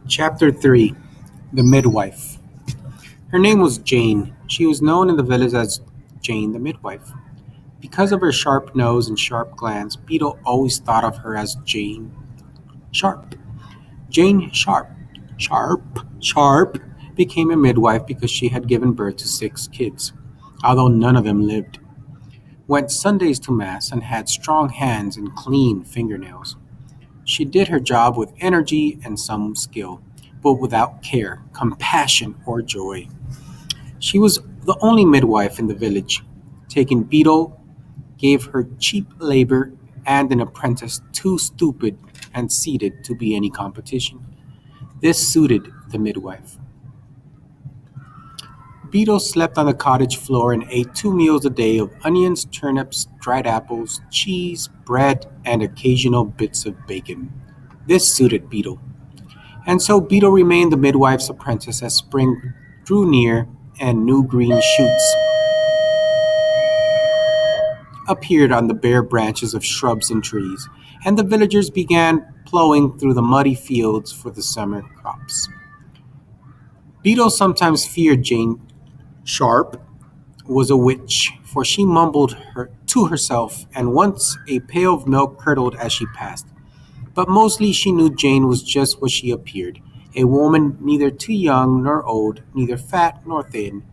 Chapter 3 The Midwife. Her name was Jane. She was known in the village as Jane the Midwife. Because of her sharp nose and sharp glance, Beetle always thought of her as Jane Sharp. Jane Sharp, Sharp became a midwife because she had given birth to 6 kids, although none of them lived. Went Sundays to Mass and had strong hands and clean fingernails. She did her job with energy and some skill, but without care, compassion, or joy. She was the only midwife in the village. Taking Beetle gave her cheap labor and an apprentice too stupid and seated to be any competition. This suited the midwife. Beetle slept on the cottage floor and ate 2 meals a day of onions, turnips, dried apples, cheese, bread, and occasional bits of bacon. This suited Beetle. And so Beetle remained the midwife's apprentice as spring drew near and new green shoots appeared on the bare branches of shrubs and trees, and the villagers began plowing through the muddy fields for the summer crops. Beetle sometimes feared Jane Sharp was a witch, for she mumbled to herself, and once a pail of milk curdled as she passed. But mostly she knew Jane was just what she appeared, a woman neither too young nor old, neither fat nor thin,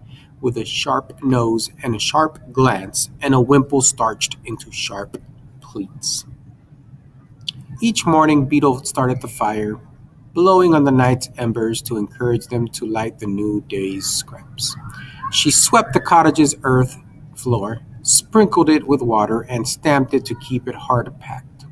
with a sharp nose and a sharp glance, and a wimple starched into sharp pleats. Each morning Beetle started the fire, blowing on the night's embers to encourage them to light the new day's scraps. She swept the cottage's earth floor, sprinkled it with water, and stamped it to keep it hard packed.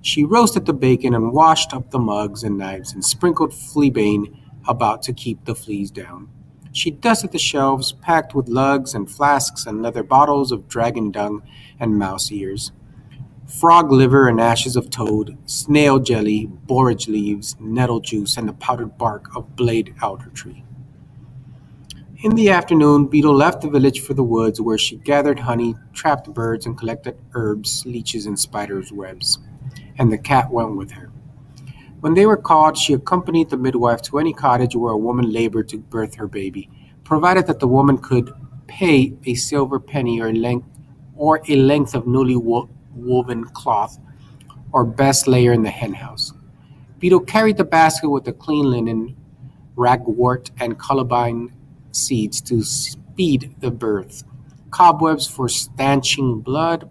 She roasted the bacon and washed up the mugs and knives and sprinkled fleabane about to keep the fleas down. She dusted the shelves, packed with lugs and flasks and leather bottles of dragon dung and mouse ears, frog liver and ashes of toad, snail jelly, borage leaves, nettle juice, and the powdered bark of blade alder tree. In the afternoon, Beetle left the village for the woods, where she gathered honey, trapped birds, and collected herbs, leeches, and spiders' webs. And the cat went with her. When they were called, she accompanied the midwife to any cottage where a woman labored to birth her baby, provided that the woman could pay a silver penny or a length of newly woven cloth, or best layer in the henhouse. Beetle carried the basket with the clean linen, ragwort, and columbine seeds to speed the birth, cobwebs for stanching blood,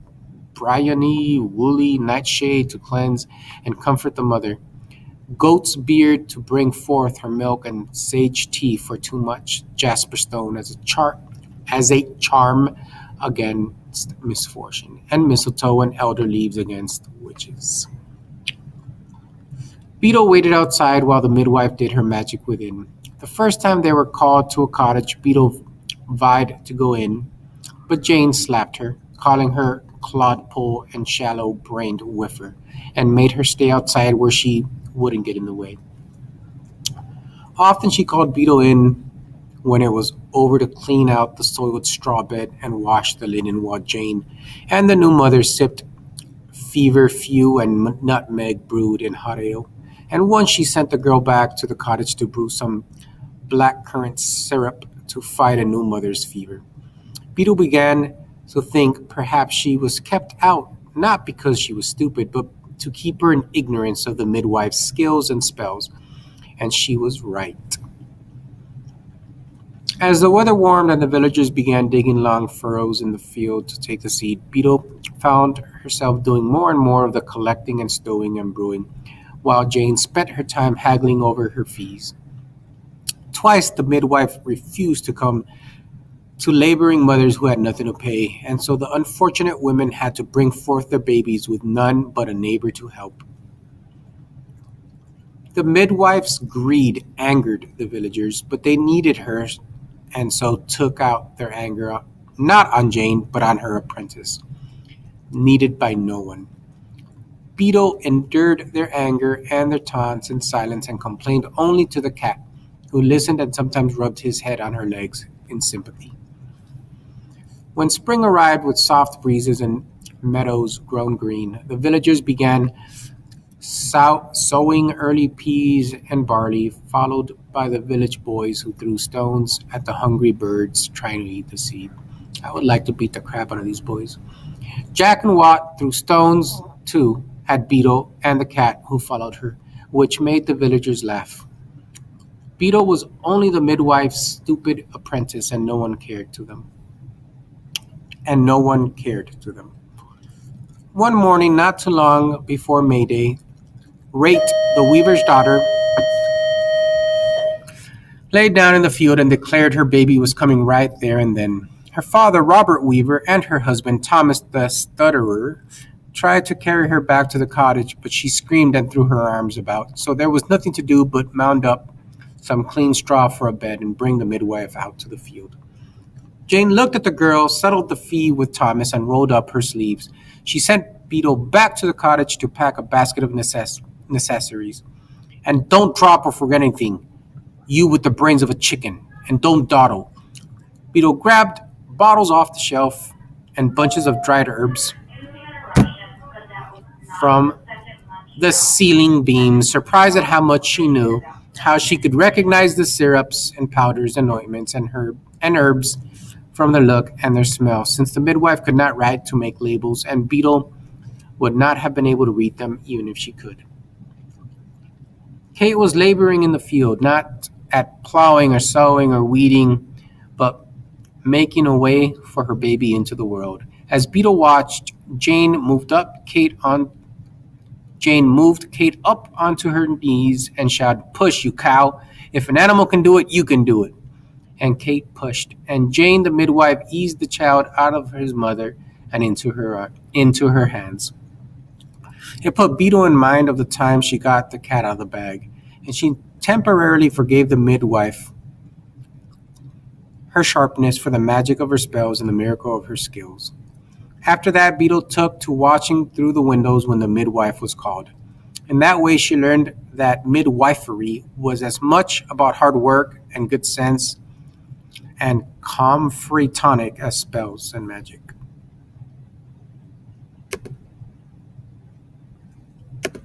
bryony, woolly nightshade to cleanse and comfort the mother, goat's beard to bring forth her milk, and sage tea for too much jasper stone as a charm against misfortune, and mistletoe and elder leaves against witches. Beetle waited outside while the midwife did her magic within. The first time they were called to a cottage, Beetle vied to go in, but Jane slapped her, calling her clodpole and shallow-brained whiffer, and made her stay outside where she wouldn't get in the way. Often she called Beetle in when it was over to clean out the soiled straw bed and wash the linen, while Jane and the new mother sipped feverfew and nutmeg brewed in hot ale. And once she sent the girl back to the cottage to brew some blackcurrant syrup to fight a new mother's fever. Beetle began to think perhaps she was kept out, not because she was stupid, but to keep her in ignorance of the midwife's skills and spells, and she was right. As the weather warmed and the villagers began digging long furrows in the field to take the seed, Beetle found herself doing more and more of the collecting and stowing and brewing, while Jane spent her time haggling over her fees. Twice the midwife refused to come to laboring mothers who had nothing to pay, and so the unfortunate women had to bring forth their babies with none but a neighbor to help. The midwife's greed angered the villagers, but they needed her, and so took out their anger not on Jane, but on her apprentice, needed by no one. Beetle endured their anger and their taunts in silence and complained only to the cat, who listened and sometimes rubbed his head on her legs in sympathy. When spring arrived with soft breezes and meadows grown green, the villagers began sowing early peas and barley, followed by the village boys who threw stones at the hungry birds trying to eat the seed. I would like to beat the crap out of these boys. Jack and Watt threw stones, too, at Beetle and the cat who followed her, which made the villagers laugh. Beetle was only the midwife's stupid apprentice, and no one cared to them. And no one cared to them. One morning, not too long before May Day, Rate, the weaver's daughter, laid down in the field and declared her baby was coming right there and then. Her father, Robert Weaver, and her husband, Thomas the Stutterer, tried to carry her back to the cottage, but she screamed and threw her arms about, so there was nothing to do but mound up some clean straw for a bed and bring the midwife out to the field. Jane looked at the girl, settled the fee with Thomas, and rolled up her sleeves. She sent Beetle back to the cottage to pack a basket of necessaries. And don't drop or forget anything, you with the brains of a chicken, and don't dawdle. Beetle grabbed bottles off the shelf and bunches of dried herbs from the ceiling beam, surprised at how much she knew, how she could recognize the syrups and powders and ointments and herbs from their look and their smell, since the midwife could not write to make labels, and Beetle would not have been able to read them even if she could. Kate was laboring in the field, not at plowing or sowing or weeding, but making a way for her baby into the world. As Beetle watched, Jane moved Kate up onto her knees and shouted, "Push, you cow! If an animal can do it, you can do it." And Kate pushed, and Jane, the midwife, eased the child out of his mother and into her hands. It put Beetle in mind of the time she got the cat out of the bag, and she temporarily forgave the midwife her sharpness for the magic of her spells and the miracle of her skills. After that, Beetle took to watching through the windows when the midwife was called. In that way, she learned that midwifery was as much about hard work and good sense and calm free tonic as spells and magic.